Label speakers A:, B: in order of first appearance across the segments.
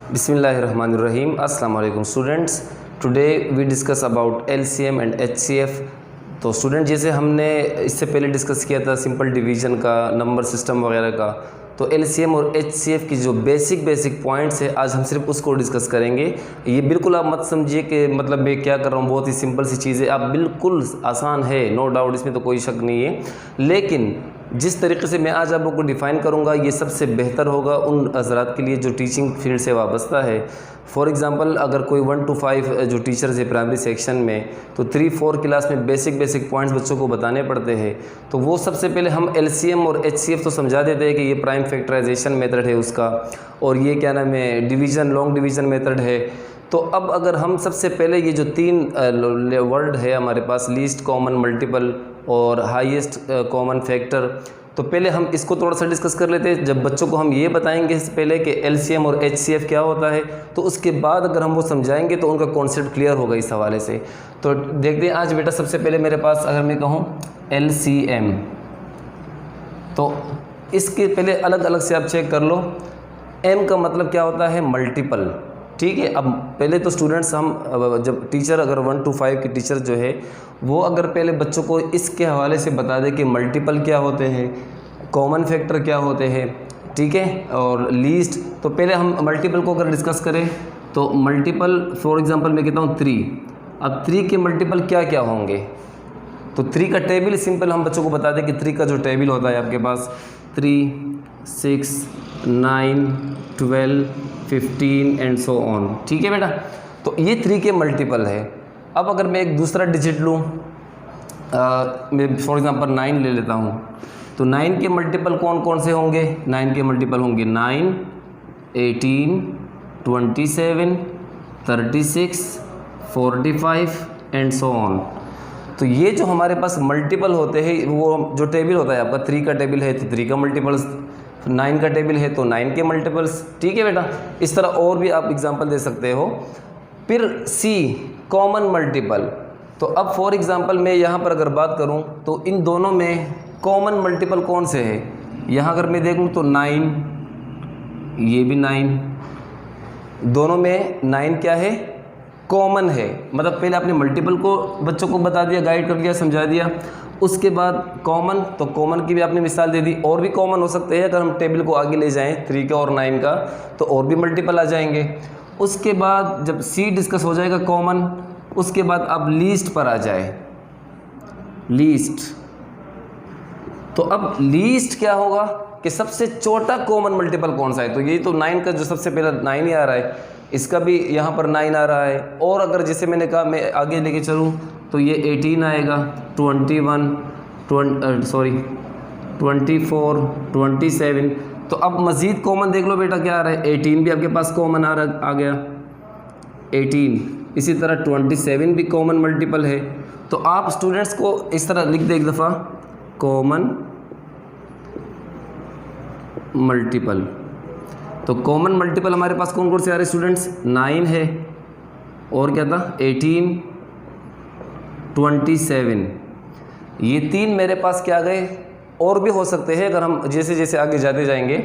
A: Bismillahirrahmanirrahim. Assalamu alaikum students. Today we discuss about LCM and HCF. तो student जैसे हमने इससे पहले डिस्कस किया था सिंपल डिवीज़न का, नंबर सिस्टम वगैरह का, तो LCM और HCF की जो बेसिक पॉइंट्स है आज हम सिर्फ उसको डिस्कस करेंगे। ये बिल्कुल आप मत समझिए कि मतलब मैं क्या कर रहा हूँ, बहुत ही सिंपल सी चीज़ है, आप बिल्कुल आसान है, नो डाउट, इसमें तो कोई शक नहीं है। लेकिन जिस तरीके से मैं आज आप लोगों को डिफ़ाइन करूँगा ये सबसे बेहतर होगा उन हज़रात के लिए जो टीचिंग फील्ड से वाबस्ता है। फॉर एग्ज़ाम्पल अगर कोई 1 to 5 जो टीचर्स है प्राइमरी सेक्शन में, तो 3-4 क्लास में बेसिक पॉइंट्स बच्चों को बताने पड़ते हैं। तो वो सबसे पहले हम LCM और HCF तो समझा देते हैं कि ये प्राइम फैक्टराइजेशन मेथड है उसका, और ये क्या नाम है डिवीज़न, लॉन्ग डिवीज़न मेथड है। तो अब अगर हम सबसे पहले ये जो तीन वर्ड है हमारे पास, लीस्ट कॉमन मल्टीपल और हाईएस्ट कॉमन फैक्टर, तो पहले हम इसको थोड़ा सा डिस्कस कर लेते हैं। जब बच्चों को हम ये बताएंगे इससे पहले कि LCM और HCF क्या होता है, तो उसके बाद अगर हम वो समझाएंगे तो उनका कॉन्सेप्ट क्लियर होगा इस हवाले से। तो देखते हैं आज बेटा, सबसे पहले मेरे पास अगर मैं कहूँ LCM, तो इसके पहले अलग अलग से आप चेक कर लो। M का मतलब क्या होता है, मल्टीपल, ठीक है। अब पहले तो स्टूडेंट्स हम जब टीचर अगर 1 to 5 की टीचर जो है वो अगर पहले बच्चों को इसके हवाले से बता दे कि मल्टीपल क्या होते हैं, कॉमन फैक्टर क्या होते हैं, ठीक है, और लीस्ट, तो पहले हम मल्टीपल को अगर डिस्कस करें तो मल्टीपल फॉर एग्जांपल मैं कहता हूँ 3। अब 3 के मल्टीपल क्या क्या होंगे, तो 3 का टेबल सिंपल हम बच्चों को बता दें कि 3 का जो टेबल होता है आपके पास 3, 6, 9, 12, 15 एंड सो ऑन, ठीक है बेटा। तो ये 3 के मल्टीपल है। अब अगर मैं एक दूसरा डिजिट लूँ, मैं फॉर एग्जांपल 9 ले लेता हूँ, तो 9 के मल्टीपल कौन कौन से होंगे, 9 के मल्टीपल होंगे 9, 18, 27, 36, 45 एंड सो ऑन। तो ये जो हमारे पास मल्टीपल होते हैं, वो जो टेबल होता है आपका 3 का टेबल है तो 3 का मल्टीपल्स, 9 का टेबल है तो 9 के मल्टीपल्स, ठीक है बेटा। इस तरह और भी आप एग्जांपल दे सकते हो। फिर C कॉमन मल्टीपल, तो अब फॉर एग्जांपल मैं यहाँ पर अगर बात करूँ तो इन दोनों में कॉमन मल्टीपल कौन से है, यहाँ अगर मैं देखूँ तो 9, ये भी 9, दोनों में 9 क्या है, कॉमन है। मतलब पहले आपने मल्टीपल को बच्चों को बता दिया, गाइड कर दिया, समझा दिया, उसके बाद कॉमन, तो कॉमन की भी आपने मिसाल दे दी, और भी कॉमन हो सकते हैं। अगर हम टेबल को आगे ले जाएं 3 का और 9 का तो और भी मल्टीपल आ जाएंगे। उसके बाद जब C डिस्कस हो जाएगा कॉमन, उसके बाद अब लीस्ट पर आ जाए, लीस्ट। तो अब लीस्ट क्या होगा कि सबसे छोटा कॉमन मल्टीपल कौन सा है, तो ये तो 9 का जो सबसे पहला 9 ही आ रहा है, इसका भी यहाँ पर 9 आ रहा है। और अगर जैसे मैंने कहा मैं आगे लेके चलूँ तो ये 18 आएगा, 21, 24, 27। तो अब मज़ीद कॉमन देख लो बेटा क्या आ रहा है, 18 भी आपके पास कॉमन आ गया, 18। इसी तरह 27 भी कॉमन मल्टीपल है। तो आप स्टूडेंट्स को इस तरह लिख दे एक दफ़ा, कॉमन मल्टीपल। तो कॉमन मल्टीपल हमारे पास कौन कौन से आ रहे हैं स्टूडेंट्स, 9 है, और क्या था 18, 27, ये 3 मेरे पास क्या आ गए। और भी हो सकते हैं अगर हम जैसे जैसे आगे जाते जाएंगे।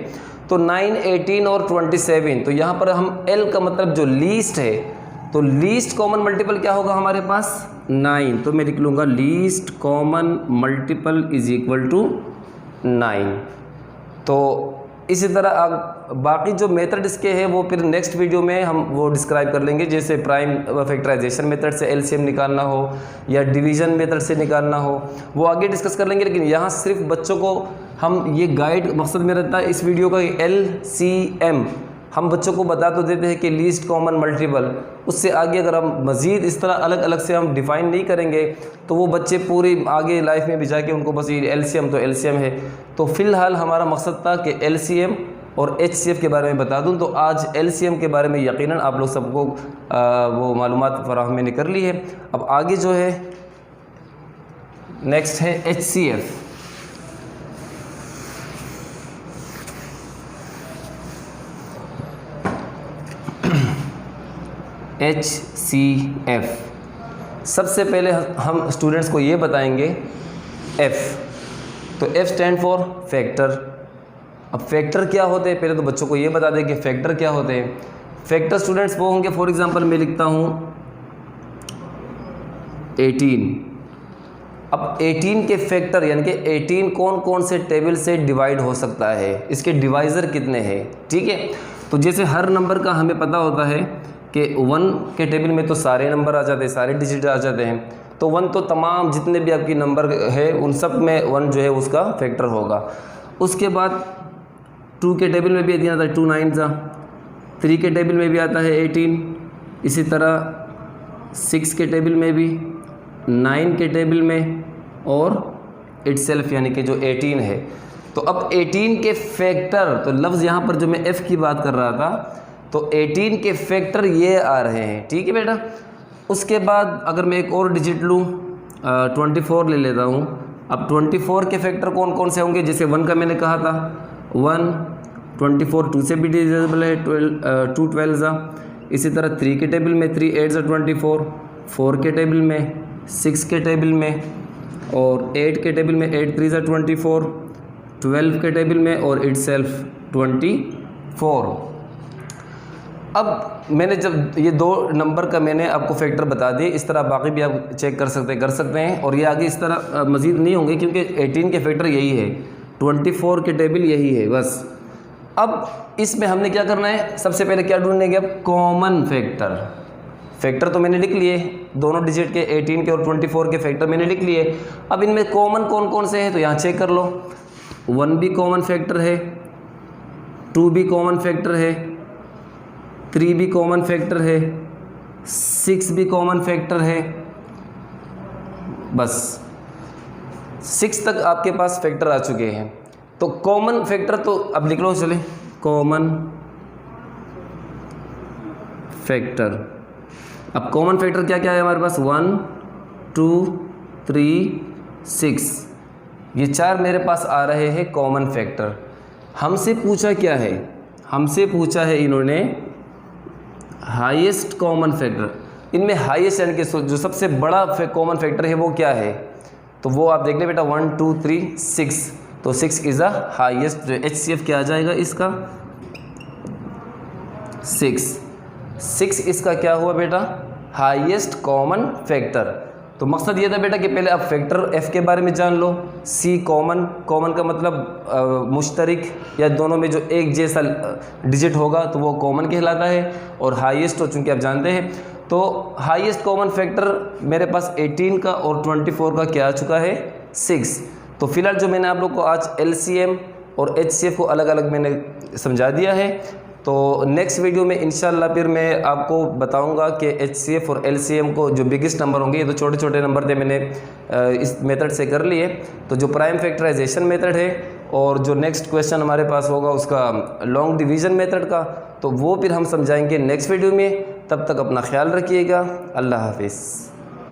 A: तो 9, 18 और 27, तो यहाँ पर हम L का मतलब जो लीस्ट है, तो लीस्ट कॉमन मल्टीपल क्या होगा हमारे पास 9, तो मैं लिख लूँगा least common multiple is equal to 9। तो इसी तरह आप बाकी जो मेथड इसके हैं वो फिर नेक्स्ट वीडियो में हम वो डिस्क्राइब कर लेंगे। जैसे प्राइम फैक्टराइजेशन मेथड से LCM निकालना हो या डिवीज़न मेथड से निकालना हो, वो आगे डिस्कस कर लेंगे। लेकिन यहाँ सिर्फ बच्चों को हम ये गाइड, मकसद में रहता है इस वीडियो का LCM हम बच्चों को बता तो देते हैं कि लीस्ट कॉमन मल्टीपल। उससे आगे अगर हम मज़ीद इस तरह अलग अलग से हम डिफ़ाइन नहीं करेंगे तो वो बच्चे पूरी आगे लाइफ में भी जाके उनको बस ये LCM तो LCM है। तो फ़िलहाल हमारा मकसद था कि LCM और HCF के बारे में बता दूं। तो आज LCM के बारे में यकीनन आप लोग सबको वो मालूमात फराहम मैंने कर ली है। अब आगे जो है नेक्स्ट है HCF। HCF सबसे पहले हम स्टूडेंट्स को ये बताएंगे F, तो F स्टैंड फॉर फैक्टर। अब फैक्टर क्या होते हैं, पहले तो बच्चों को ये बता दें कि फैक्टर क्या होते हैं। फैक्टर स्टूडेंट्स वो होंगे, फॉर एग्जांपल मैं लिखता हूँ 18। अब 18 के फैक्टर यानी कि 18 कौन कौन से टेबल से डिवाइड हो सकता है, इसके डिवाइज़र कितने हैं, ठीक है। तो जैसे हर नंबर का हमें पता होता है कि 1 के टेबल में तो सारे नंबर आ जाते हैं, सारे डिजिट आ जाते हैं, तो 1 तो तमाम जितने भी आपकी नंबर है उन सब में 1 जो है उसका फैक्टर होगा। उसके बाद 2 के टेबल में भी दिया था 2 9 था, 3 के टेबल में भी आता है 18, इसी तरह 6 के टेबल में भी, 9 के टेबल में और इटसेल्फ यानी कि जो 18 है। तो अब 18 के फैक्टर, तो लफ्ज़ यहाँ पर जो मैं f की बात कर रहा था, तो 18 के फैक्टर ये आ रहे हैं, ठीक है बेटा। उसके बाद अगर मैं एक और डिजिट लूँ 24 ले लेता हूँ। अब 24 के फैक्टर कौन कौन से होंगे, जैसे 1 का मैंने कहा था 1, 24 2 से भी डिविजिबल है, 2 12 ज़ा। इसी तरह 3 के टेबल में 3 8 ज़ा 24, 4 के टेबल में, 6 के टेबल में और 8 के टेबल में 8 3 ज़ा 24, 12 के टेबल में और इटसेल्फ 24। अब मैंने जब ये 2 नंबर का मैंने आपको फैक्टर बता दिए, इस तरह बाकी भी आप चेक कर सकते हैं और ये आगे इस तरह मज़ीद नहीं होंगे क्योंकि 18 के फैक्टर यही है, 24 के टेबल यही है बस। अब इसमें हमने क्या करना है, सबसे पहले क्या ढूंढने के, अब कॉमन फैक्टर। फैक्टर तो मैंने लिख लिए, दोनों डिजिट के 18 के और 24 के फैक्टर मैंने लिख लिए। अब इनमें कॉमन कौन कौन से हैं तो यहाँ चेक कर लो। 1 भी कॉमन फैक्टर है, 2 भी कॉमन फैक्टर है, 3 भी कॉमन फैक्टर है, 6 भी कॉमन फैक्टर है। बस 6 तक आपके पास फैक्टर आ चुके हैं। तो कॉमन फैक्टर तो अब लिख लो, चले कॉमन फैक्टर। अब कॉमन फैक्टर क्या क्या है हमारे पास, 1 2 3 6, ये 4 मेरे पास आ रहे हैं कॉमन फैक्टर। हमसे पूछा क्या है, हमसे पूछा है इन्होंने हाईएस्ट कॉमन फैक्टर। इनमें हाईएस्ट यानी कि जो सबसे बड़ा कॉमन फैक्टर है वो क्या है, तो वो आप देख ले बेटा 1 2 3 6, तो 6 इज़ द हाईएस्ट। जो HCF क्या आ जाएगा इसका 6 इसका क्या हुआ बेटा, हाईएस्ट कॉमन फैक्टर। तो मकसद ये था बेटा कि पहले आप फैक्टर F के बारे में जान लो। C कॉमन का मतलब मुश्तरक या दोनों में जो एक जैसा डिजिट होगा तो वो कॉमन कहलाता है। और हाईएस्ट तो चूँकि आप जानते हैं, तो हाईएस्ट कॉमन फैक्टर मेरे पास 18 का और 24 का क्या आ चुका है 6। तो फिलहाल जो मैंने आप लोग को आज LCM और HCF को अलग अलग मैंने समझा दिया है। तो नेक्स्ट वीडियो में इंशाल्लाह फिर मैं आपको बताऊंगा कि HCF और LCM को जो बिगेस्ट नंबर होंगे, ये तो छोटे छोटे नंबर थे मैंने इस मेथड से कर लिए। तो जो प्राइम फैक्टराइजेशन मेथड है और जो नेक्स्ट क्वेश्चन हमारे पास होगा उसका लॉन्ग डिवीज़न मेथड का, तो वो फिर हम समझाएंगे नेक्स्ट वीडियो में। तब तक अपना ख्याल रखिएगा। अल्लाह हाफिज़।